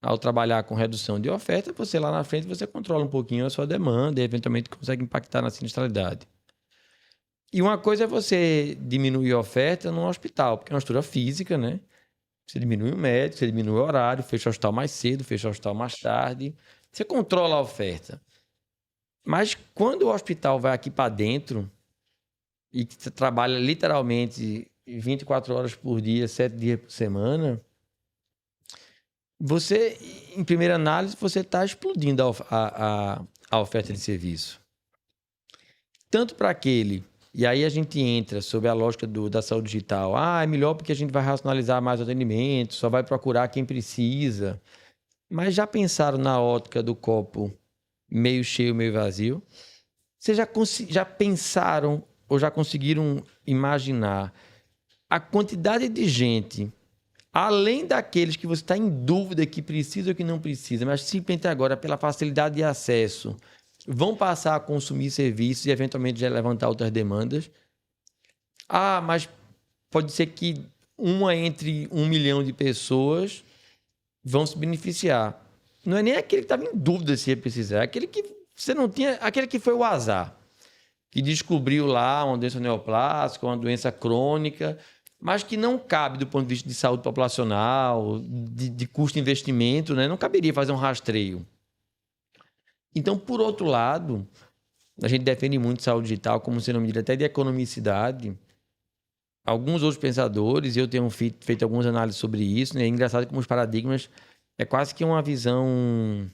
Ao trabalhar com redução de oferta, você lá na frente você controla um pouquinho a sua demanda e eventualmente consegue impactar na sinistralidade. E uma coisa é você diminuir a oferta num hospital, porque é uma estrutura física, né? Você diminui o médico, você diminui o horário, fecha o hospital mais cedo, fecha o hospital mais tarde. Você controla a oferta. Mas quando o hospital vai aqui para dentro e que você trabalha literalmente 24 horas por dia, 7 dias por semana, você, em primeira análise, você está explodindo a oferta de serviço. Tanto para aquele, e aí a gente entra sobre a lógica da saúde digital. É melhor porque a gente vai racionalizar mais o atendimento, só vai procurar quem precisa. Mas já pensaram na ótica do copo meio cheio, meio vazio? Vocês já pensaram ou já conseguiram imaginar a quantidade de gente, além daqueles que você está em dúvida que precisa ou que não precisa, mas simplesmente agora, pela facilidade de acesso, vão passar a consumir serviços e eventualmente já levantar outras demandas? Mas pode ser que uma entre 1 milhão de pessoas vão se beneficiar. Não é nem aquele que estava em dúvida se ia precisar, é aquele que você não tinha, aquele que foi o azar, que descobriu lá uma doença neoplástica, uma doença crônica, mas que não cabe do ponto de vista de saúde populacional, de custo-investimento, né? Não caberia fazer um rastreio. Então, por outro lado, a gente defende muito saúde digital como sendo uma medida até de economicidade. Alguns outros pensadores, e eu tenho feito algumas análises sobre isso, né? É engraçado como os paradigmas é quase que uma visão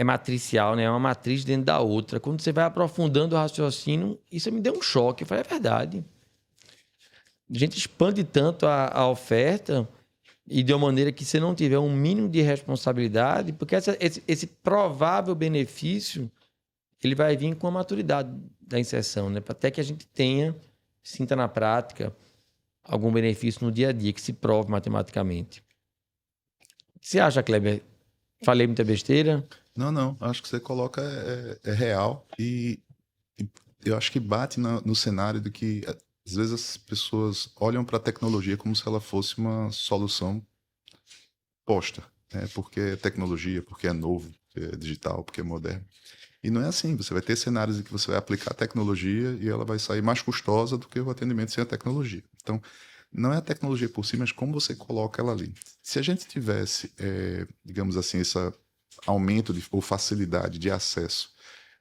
matricial, né? É uma matriz dentro da outra. Quando você vai aprofundando o raciocínio, isso me deu um choque. Eu falei, é verdade. A gente expande tanto a oferta e de uma maneira que você não tiver um mínimo de responsabilidade, porque esse provável benefício ele vai vir com a maturidade da inserção, né? Até que a gente sinta na prática algum benefício no dia a dia, que se prove matematicamente. O que você acha, Kleber? Falei muita besteira? Não. Acho que você coloca é real e eu acho que bate no cenário de que às vezes as pessoas olham para a tecnologia como se ela fosse uma solução posta, né? Porque é tecnologia, porque é novo, porque é digital, porque é moderno. E não é assim. Você vai ter cenários em que você vai aplicar a tecnologia e ela vai sair mais custosa do que o atendimento sem a tecnologia. Então, não é a tecnologia por si, mas como você coloca ela ali. Se a gente tivesse, digamos assim, esse aumento ou facilidade de acesso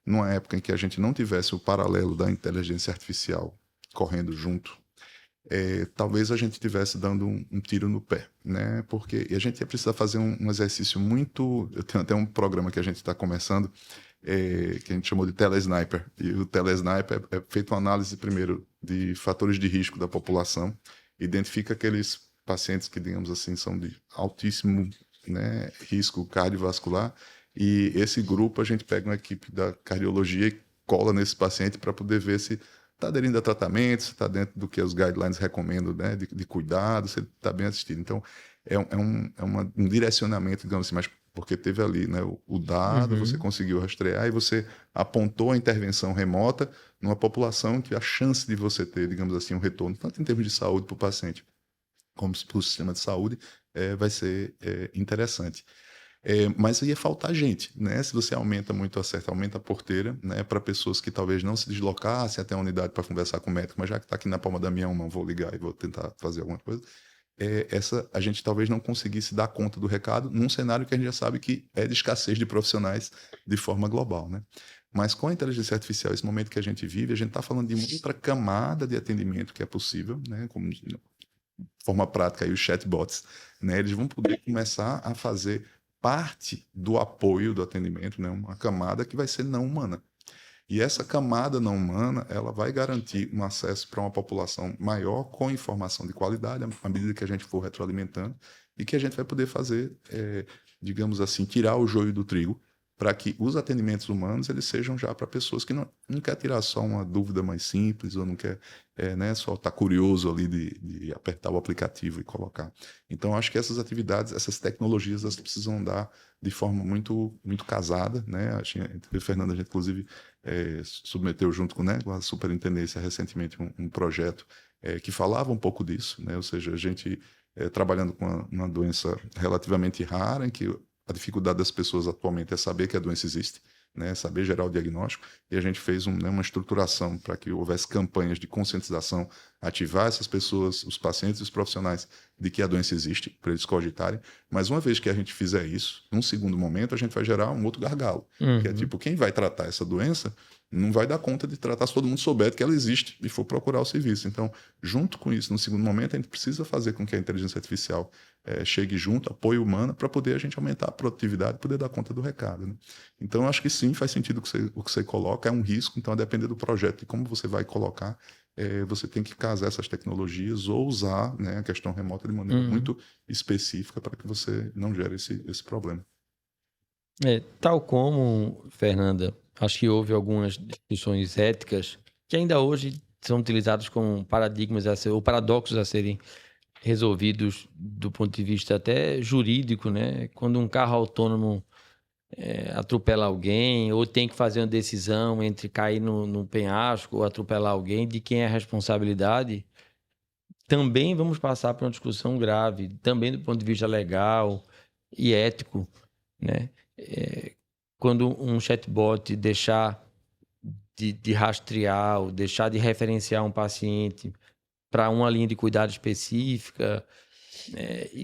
numa época em que a gente não tivesse o paralelo da inteligência artificial correndo junto, talvez a gente estivesse dando um tiro no pé, né? Porque a gente ia precisar fazer um exercício muito... Eu tenho até um programa que a gente está começando, que a gente chamou de telesniper. E o telesniper é feito uma análise, primeiro, de fatores de risco da população, identifica aqueles pacientes que, digamos assim, são de altíssimo, né, risco cardiovascular, e esse grupo a gente pega uma equipe da cardiologia e cola nesse paciente para poder ver se está aderindo a tratamento, se está dentro do que os guidelines recomendam, né, de cuidado, se ele está bem assistido. Então, um direcionamento, digamos assim, mas porque teve ali, né, o dado, você conseguiu rastrear e você apontou a intervenção remota numa população que a chance de você ter, digamos assim, um retorno, tanto em termos de saúde para o paciente, como para o sistema de saúde, vai ser interessante. Mas ia faltar gente, né? Se você aumenta muito a oferta, aumenta a porteira, né? Para pessoas que talvez não se deslocassem até a unidade para conversar com o médico, mas já que está aqui na palma da minha mão, vou ligar e vou tentar fazer alguma coisa. A gente talvez não conseguisse dar conta do recado num cenário que a gente já sabe que é de escassez de profissionais de forma global, né? Mas com a inteligência artificial, esse momento que a gente vive, a gente está falando de uma outra camada de atendimento que é possível, né? Como de forma prática aí os chatbots, né? Eles vão poder começar a fazer parte do apoio do atendimento, né? Uma camada que vai ser não humana. E essa camada não humana, ela vai garantir um acesso para uma população maior com informação de qualidade, à medida que a gente for retroalimentando, e que a gente vai poder fazer, digamos assim, tirar o joio do trigo, para que os atendimentos humanos eles sejam já para pessoas que não quer tirar só uma dúvida mais simples, ou não quer né, só estar curioso ali de apertar o aplicativo e colocar. Então, acho que essas atividades, essas tecnologias, elas precisam andar de forma muito, muito casada, né? O Fernando, a gente inclusive submeteu junto com a superintendência recentemente um projeto que falava um pouco disso, né? Ou seja, a gente trabalhando com uma doença relativamente rara, em que a dificuldade das pessoas atualmente é saber que a doença existe, né, saber gerar o diagnóstico, e a gente fez uma estruturação para que houvesse campanhas de conscientização, ativar essas pessoas, os pacientes e os profissionais, de que a doença existe, para eles cogitarem, mas uma vez que a gente fizer isso, num segundo momento, a gente vai gerar um outro gargalo, que é tipo, quem vai tratar essa doença não vai dar conta de tratar se todo mundo souber que ela existe e for procurar o serviço. Então, junto com isso, no segundo momento, a gente precisa fazer com que a inteligência artificial chegue junto, apoio humano, para poder a gente aumentar a produtividade e poder dar conta do recado, né? Então, eu acho que sim, faz sentido o que você coloca, é um risco, então, a depender do projeto e como você vai colocar, você tem que casar essas tecnologias ou usar, né, a questão remota de maneira muito específica para que você não gere esse problema. Tal como, Fernanda, acho que houve algumas discussões éticas que ainda hoje são utilizadas como paradigmas ou paradoxos a serem resolvidos do ponto de vista até jurídico, né? Quando um carro autônomo atropela alguém ou tem que fazer uma decisão entre cair no penhasco ou atropelar alguém, de quem é a responsabilidade, também vamos passar por uma discussão grave, também do ponto de vista legal e ético, né? Quando um chatbot deixar de rastrear ou deixar de referenciar um paciente para uma linha de cuidado específica,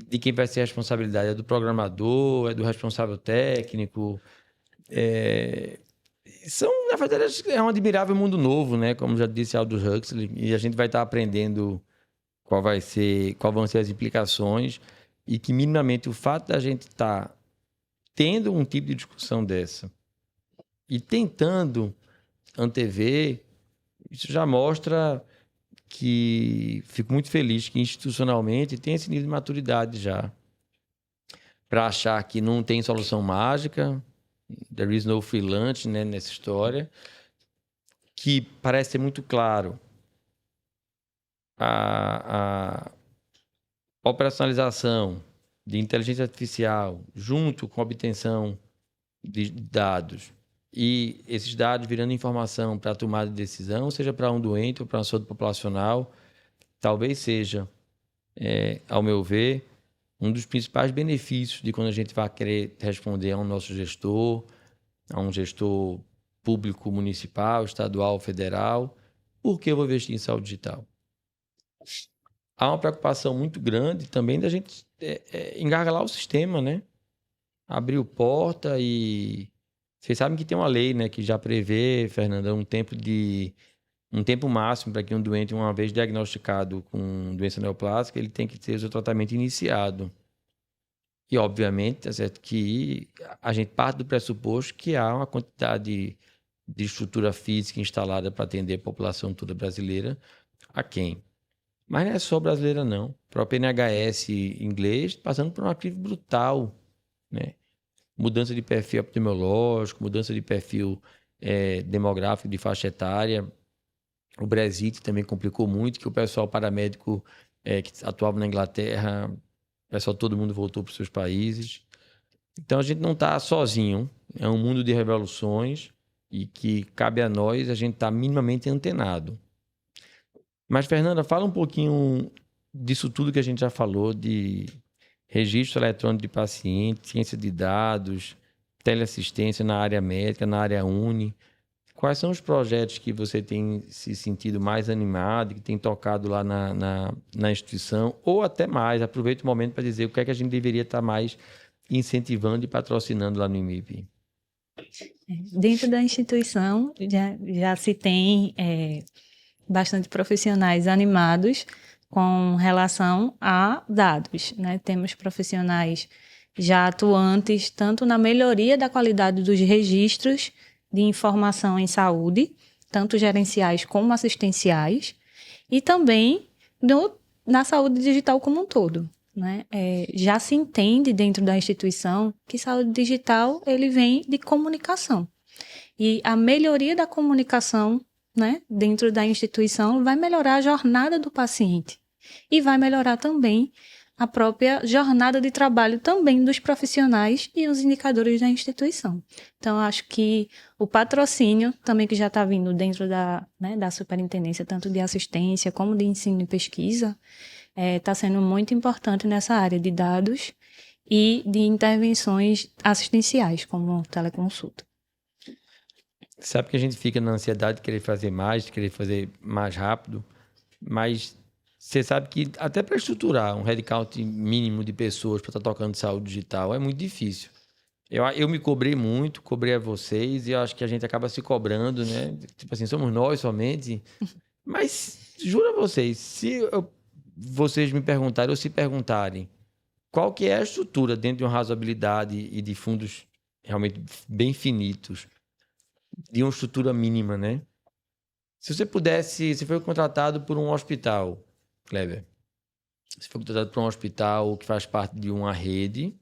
de quem vai ser a responsabilidade? É do programador, é do responsável técnico? Na verdade, é um admirável mundo novo, né? Como já disse Aldous Huxley, e a gente vai estar aprendendo qual vão ser as implicações, e que minimamente o fato da gente estar tendo um tipo de discussão dessa e tentando antever, isso já mostra que fico muito feliz que institucionalmente tem esse nível de maturidade já para achar que não tem solução mágica, there is no free lunch, né, nessa história, que parece ser muito claro a operacionalização de inteligência artificial junto com a obtenção de dados e esses dados virando informação para a tomada de decisão, seja para um doente ou para uma saúde populacional, talvez seja, ao meu ver, um dos principais benefícios de quando a gente vai querer responder a um nosso gestor, a um gestor público, municipal, estadual, federal, por que eu vou investir em saúde digital? Há uma preocupação muito grande também da gente engargalar o sistema, né? Abriu porta e... Vocês sabem que tem uma lei, né, que já prevê, Fernanda, um tempo máximo para que um doente, uma vez diagnosticado com doença neoplásica, ele tem que ter o seu tratamento iniciado. E, obviamente, é certo que a gente parte do pressuposto que há uma quantidade de estrutura física instalada para atender a população toda brasileira a quem? Mas não é só brasileira, não. O próprio NHS inglês passando por uma crise brutal, né? Mudança de perfil epidemiológico, mudança de perfil demográfico de faixa etária. O Brexit também complicou muito, que o pessoal paramédico que atuava na Inglaterra, o pessoal, todo mundo voltou para os seus países. Então, a gente não está sozinho. É um mundo de revoluções e que cabe a nós a gente estar minimamente antenado. Mas, Fernanda, fala um pouquinho disso tudo que a gente já falou, de registro eletrônico de paciente, ciência de dados, teleassistência na área médica, na área Uni. Quais são os projetos que você tem se sentido mais animado, que tem tocado lá na instituição, ou até mais? Aproveita o momento para dizer o que é que a gente deveria estar mais incentivando e patrocinando lá no IMIP. Dentro da instituição, já se tem bastante profissionais animados com relação a dados, né? Temos profissionais já atuantes tanto na melhoria da qualidade dos registros de informação em saúde, tanto gerenciais como assistenciais, e também na saúde digital como um todo, né? Já se entende dentro da instituição que saúde digital ele vem de comunicação. E a melhoria da comunicação, né, dentro da instituição vai melhorar a jornada do paciente e vai melhorar também a própria jornada de trabalho também dos profissionais e os indicadores da instituição. Então, eu acho que o patrocínio também que já está vindo dentro da superintendência, tanto de assistência como de ensino e pesquisa, está sendo muito importante nessa área de dados e de intervenções assistenciais, como teleconsulta. Sabe que a gente fica na ansiedade de querer fazer mais rápido, mas você sabe que até para estruturar um headcount mínimo de pessoas para estar tocando saúde digital é muito difícil. Eu me cobrei muito, cobrei a vocês, e eu acho que a gente acaba se cobrando, né? Tipo assim, somos nós somente. Mas juro a vocês, vocês me perguntarem ou se perguntarem qual que é a estrutura dentro de uma razoabilidade e de fundos realmente bem finitos, de uma estrutura mínima, né? Se você pudesse, se foi contratado por um hospital, Kleber, se foi contratado por um hospital que faz parte de uma rede,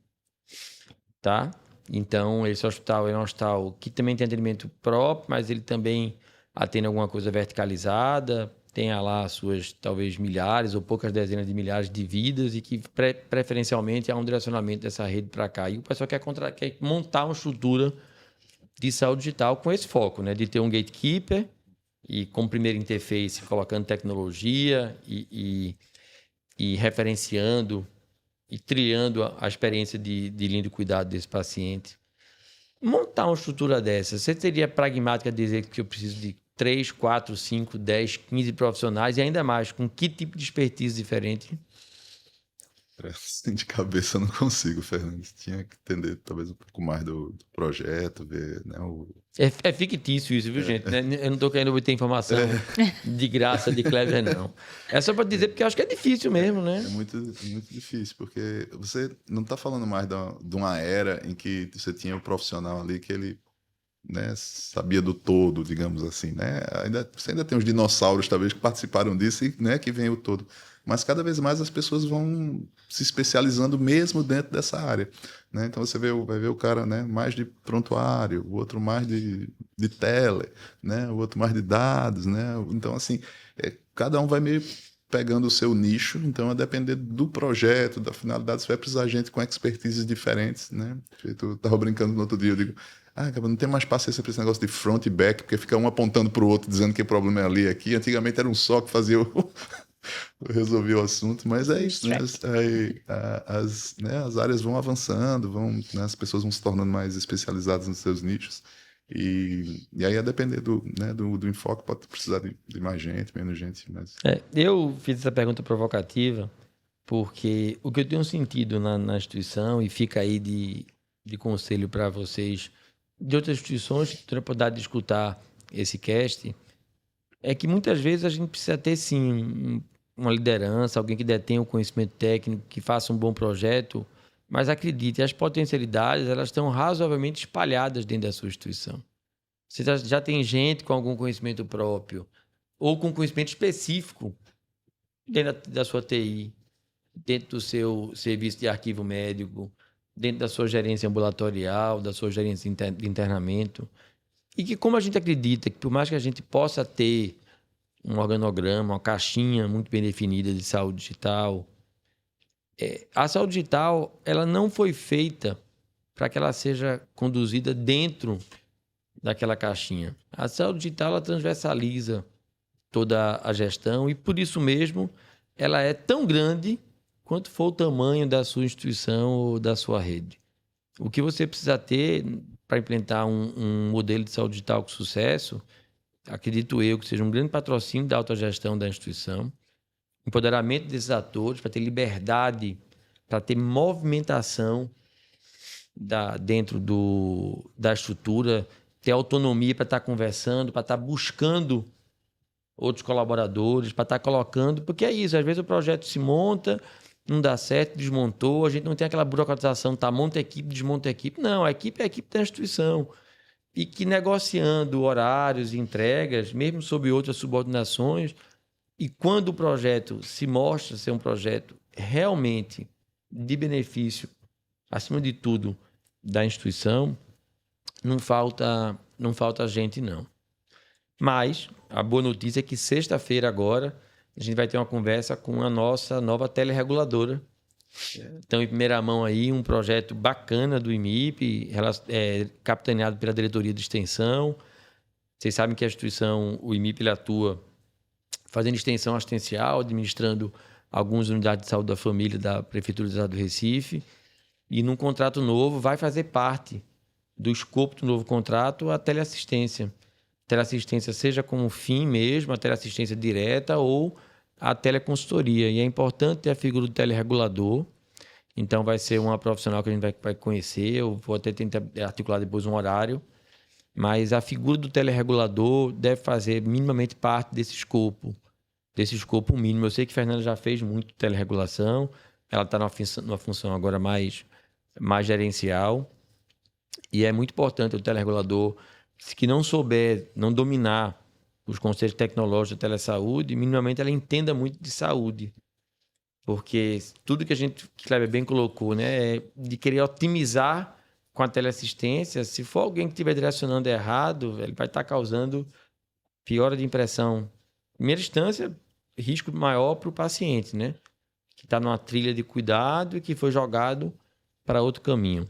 tá? Então, esse hospital é um hospital que também tem atendimento próprio, mas ele também atende alguma coisa verticalizada, tem lá suas, talvez, milhares ou poucas dezenas de milhares de vidas e que, preferencialmente, há um direcionamento dessa rede para cá. E o pessoal quer montar uma estrutura de saúde digital com esse foco, né? De ter um gatekeeper e, como primeira interface, colocando tecnologia e referenciando e triando a experiência de linha de cuidado desse paciente. Montar uma estrutura dessa, você teria pragmática dizer que eu preciso de 3, 4, 5, 10, 15 profissionais e ainda mais, com que tipo de expertise diferente? Assim, de cabeça eu não consigo, Fernando. Tinha que entender talvez um pouco mais do projeto, ver, né, É fictício isso, viu, gente? Eu não estou querendo obter informação de graça de Kleber, não. É só para dizer, porque eu acho que é difícil mesmo, né? É muito difícil, porque você não está falando mais de uma era em que você tinha um profissional ali que ele, né, sabia do todo, digamos assim, né? Você ainda tem os dinossauros, talvez, que participaram disso e, né, que vem o todo. Mas cada vez mais as pessoas vão se especializando mesmo dentro dessa área, né? Então você vai ver o cara, né, mais de prontuário, o outro mais de tele, né, o outro mais de dados, né? Então, assim, cada um vai meio pegando o seu nicho, então a depender do projeto, da finalidade, você vai precisar de gente com expertises diferentes, né? Eu estava brincando no outro dia, eu digo, cara, não tem mais paciência para esse negócio de front e back, porque fica um apontando para o outro, dizendo que o problema é ali e aqui. Antigamente era um só que fazia resolvia o assunto, mas é isso, né? As áreas vão avançando, né? As pessoas vão se tornando mais especializadas nos seus nichos, e aí a depender do enfoque, pode precisar de mais gente, menos gente. Mas... eu fiz essa pergunta provocativa porque o que eu tenho sentido na instituição, e fica aí de conselho para vocês de outras instituições que terão a oportunidade de escutar esse cast, é que muitas vezes a gente precisa ter, sim, uma liderança, alguém que detém o conhecimento técnico, que faça um bom projeto, mas acredite, as potencialidades elas estão razoavelmente espalhadas dentro da sua instituição. Você já tem gente com algum conhecimento próprio ou com conhecimento específico dentro da sua TI, dentro do seu serviço de arquivo médico, dentro da sua gerência ambulatorial, da sua gerência de internamento. E que, como a gente acredita que por mais que a gente possa ter um organograma, uma caixinha muito bem definida de saúde digital, a saúde digital ela não foi feita para que ela seja conduzida dentro daquela caixinha. A saúde digital ela transversaliza toda a gestão e, por isso mesmo, ela é tão grande quanto for o tamanho da sua instituição ou da sua rede. O que você precisa ter para implementar um modelo de saúde digital com sucesso, acredito eu, que seja um grande patrocínio da autogestão da instituição, empoderamento desses atores, para ter liberdade, para ter movimentação dentro da estrutura, ter autonomia para estar conversando, para estar buscando outros colaboradores, para estar colocando, porque é isso, às vezes o projeto se monta, não dá certo, desmontou, a gente não tem aquela burocratização, monta a equipe, desmonta a equipe. Não, a equipe é a equipe da instituição. E que negociando horários e entregas, mesmo sob outras subordinações, e quando o projeto se mostra ser um projeto realmente de benefício, acima de tudo, da instituição, não falta gente, não. Mas a boa notícia é que sexta-feira agora a gente vai ter uma conversa com a nossa nova telereguladora, Então, em primeira mão aí, um projeto bacana do IMIP, capitaneado pela Diretoria de Extensão. Vocês sabem que a instituição, o IMIP, ele atua fazendo extensão assistencial, administrando algumas unidades de saúde da família da Prefeitura do Estado do Recife. E num contrato novo vai fazer parte do escopo do novo contrato a teleassistência. Teleassistência seja como fim mesmo, a teleassistência direta ou a teleconsultoria. E é importante ter a figura do teleregulador. Então, vai ser uma profissional que a gente vai conhecer. Eu vou até tentar articular depois um horário. Mas a figura do teleregulador deve fazer minimamente parte desse escopo mínimo. Eu sei que a Fernanda já fez muito teleregulação. Ela está numa função agora mais gerencial. E é muito importante o teleregulador, que não souber, não dominar os conceitos tecnológicos da telesaúde, minimamente ela entenda muito de saúde. Porque tudo que Kleber bem colocou, né, é de querer otimizar com a teleassistência. Se for alguém que estiver direcionando errado, ele vai estar causando piora de impressão. Em primeira instância, risco maior para o paciente, né? Que está numa trilha de cuidado e que foi jogado para outro caminho.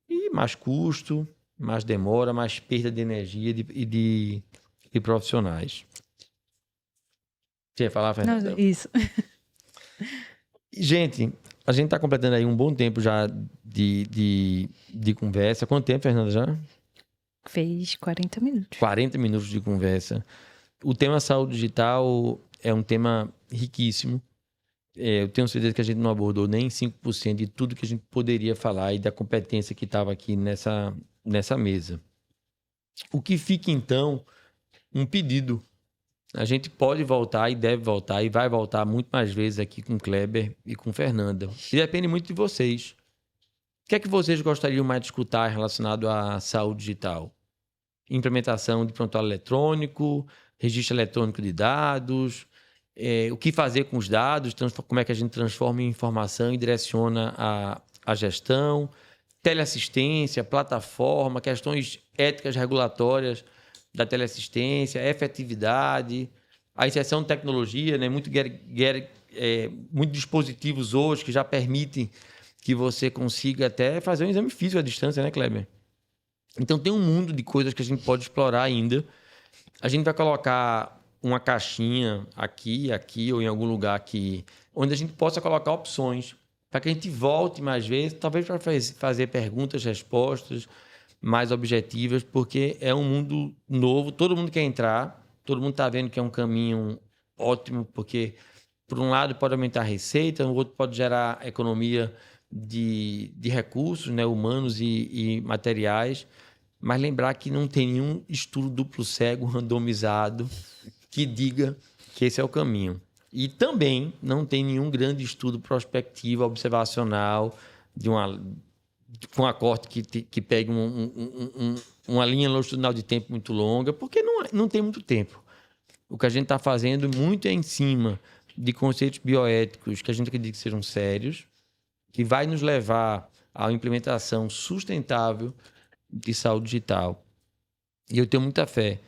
E mais custo, mais demora, mais perda de energia e de profissionais. Você ia falar, Fernanda? Não, isso. Gente, a gente está completando aí um bom tempo já de conversa. Quanto tempo, Fernanda, já? Fez 40 minutos. 40 minutos de conversa. O tema saúde digital é um tema riquíssimo. Eu tenho certeza que a gente não abordou nem 5% de tudo que a gente poderia falar e da competência que estava aqui nessa mesa. O que fica, então, um pedido. A gente pode voltar e deve voltar e vai voltar muito mais vezes aqui com o Kleber e com Fernanda. E depende muito de vocês. O que é que vocês gostariam mais de escutar relacionado à saúde digital? Implementação de prontuário eletrônico, registro eletrônico de dados, o que fazer com os dados, como é que a gente transforma em informação e direciona a gestão, teleassistência, plataforma, questões éticas regulatórias da teleassistência, efetividade, a inserção de tecnologia, né? Muitos dispositivos hoje que já permitem que você consiga até fazer um exame físico à distância, né, Kleber? Então, tem um mundo de coisas que a gente pode explorar ainda. A gente vai colocar uma caixinha aqui ou em algum lugar aqui, onde a gente possa colocar opções, para que a gente volte mais vezes, talvez para fazer perguntas, respostas mais objetivas, porque é um mundo novo, todo mundo quer entrar, todo mundo está vendo que é um caminho ótimo, porque, por um lado, pode aumentar a receita, no outro pode gerar economia de recursos, né, humanos e materiais, mas lembrar que não tem nenhum estudo duplo cego, randomizado, que diga que esse é o caminho. E também não tem nenhum grande estudo prospectivo, observacional, com um corte que pegue uma linha longitudinal de tempo muito longa, porque não tem muito tempo. O que a gente está fazendo muito é em cima de conceitos bioéticos que a gente acredita que sejam sérios, que vai nos levar à implementação sustentável de saúde digital. E eu tenho muita fé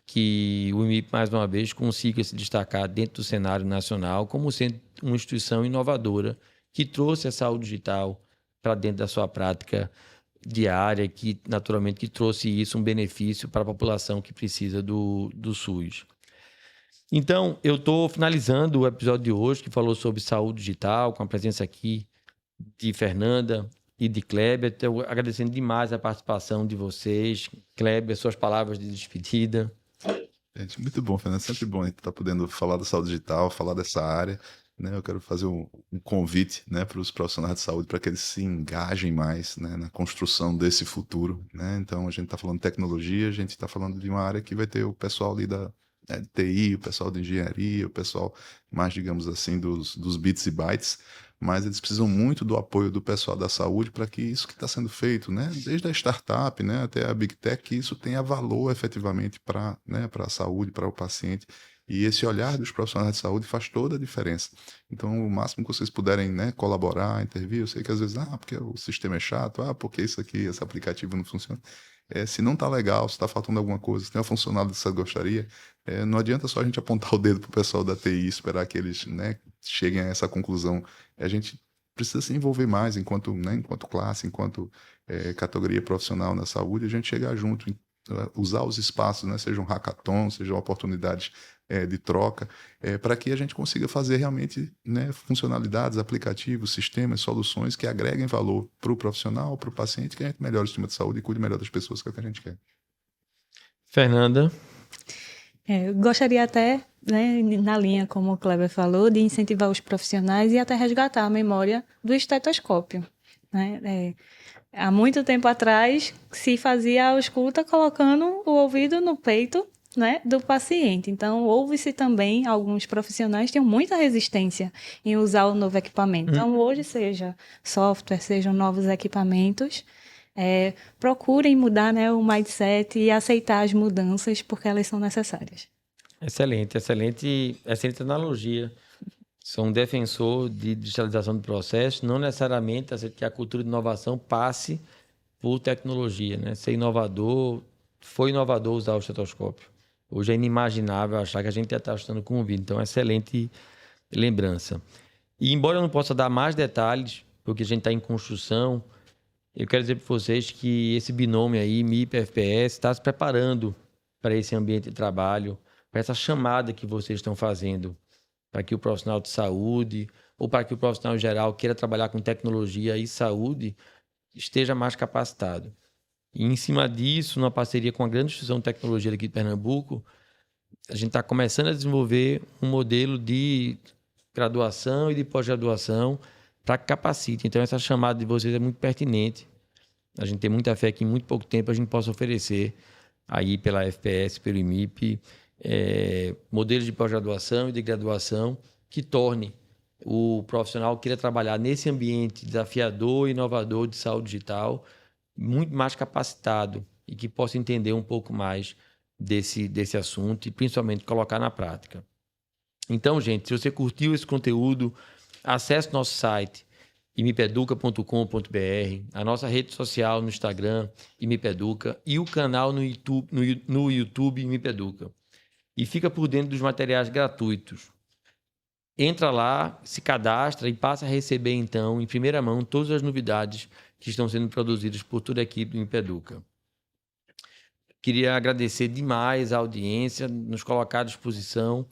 que o IMIP, mais uma vez, consiga se destacar dentro do cenário nacional como sendo uma instituição inovadora que trouxe a saúde digital para dentro da sua prática diária, que naturalmente que trouxe isso um benefício para a população que precisa do SUS. Então, eu estou finalizando o episódio de hoje, que falou sobre saúde digital, com a presença aqui de Fernanda e de Kleber. Estou agradecendo demais a participação de vocês. Kleber, suas palavras de despedida. Gente, muito bom, Fernando. Sempre bom a gente estar podendo falar da saúde digital, falar dessa área. Né? Eu quero fazer um convite, né, para os profissionais de saúde para que eles se engajem mais, né, na construção desse futuro. Né? Então, a gente está falando de tecnologia, a gente está falando de uma área que vai ter o pessoal ali de TI, o pessoal de engenharia, o pessoal mais, digamos assim, dos bits e bytes, mas eles precisam muito do apoio do pessoal da saúde para que isso que está sendo feito, né, desde a startup, né, até a Big Tech, que isso tenha valor efetivamente para, né, para a saúde, para o paciente. E esse olhar dos profissionais de saúde faz toda a diferença. Então, o máximo que vocês puderem, né, colaborar, intervir, eu sei que às vezes, porque o sistema é chato, porque isso aqui, esse aplicativo não funciona. Se não está legal, se está faltando alguma coisa, se tem uma funcionalidade que você gostaria, não adianta só a gente apontar o dedo para o pessoal da TI e esperar que eles, né, cheguem a essa conclusão. A gente precisa se envolver mais enquanto, né, enquanto classe, enquanto categoria profissional na saúde, a gente chegar junto, usar os espaços, né, seja um hackathon, seja uma oportunidade de troca, para que a gente consiga fazer realmente, né, funcionalidades, aplicativos, sistemas, soluções que agreguem valor para o profissional, para o paciente, que a gente melhore o sistema de saúde e cuide melhor das pessoas, que é o que a gente quer. Fernanda? Eu gostaria até, né, na linha, como o Kleber falou, de incentivar os profissionais e até resgatar a memória do estetoscópio, né? Há muito tempo atrás, se fazia a ausculta colocando o ouvido no peito, né, do paciente. Então, houve-se também, alguns profissionais tinham muita resistência em usar o novo equipamento. Então, hoje, seja software, sejam novos equipamentos, procurem mudar, né, o mindset e aceitar as mudanças, porque elas são necessárias. Excelente analogia. Sou um defensor de digitalização do processo, não necessariamente que a cultura de inovação passe por tecnologia, né? Ser inovador, foi inovador usar o estetoscópio. Hoje é inimaginável achar que a gente ia estar estudando com ouvido. Então, excelente lembrança. E embora eu não possa dar mais detalhes, porque a gente está em construção, eu quero dizer para vocês que esse binômio aí, MIP e FPS, está se preparando para esse ambiente de trabalho, para essa chamada que vocês estão fazendo, para que o profissional de saúde ou para que o profissional geral queira trabalhar com tecnologia e saúde esteja mais capacitado. E em cima disso, numa parceria com a grande instituição de tecnologia daqui de Pernambuco, a gente está começando a desenvolver um modelo de graduação e de pós-graduação para que capacite. Então, essa chamada de vocês é muito pertinente. A gente tem muita fé que em muito pouco tempo a gente possa oferecer aí pela FPS, pelo IMIP, modelos de pós-graduação e de graduação que torne o profissional que queira trabalhar nesse ambiente desafiador e inovador de saúde digital muito mais capacitado e que possa entender um pouco mais desse assunto e principalmente colocar na prática. Então, gente, se você curtiu esse conteúdo, acesse o nosso site imipeduca.com.br, a nossa rede social no Instagram, Imipeduca, e o canal no YouTube Imipeduca. E fica por dentro dos materiais gratuitos. Entra lá, se cadastra e passa a receber, então, em primeira mão, todas as novidades que estão sendo produzidas por toda a equipe do Imipeduca. Queria agradecer demais a audiência, nos colocar à disposição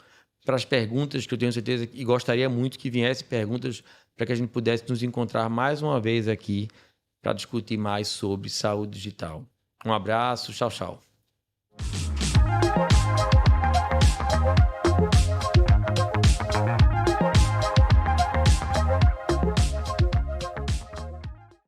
para as perguntas, que eu tenho certeza e gostaria muito que viessem perguntas para que a gente pudesse nos encontrar mais uma vez aqui para discutir mais sobre saúde digital. Um abraço, tchau, tchau.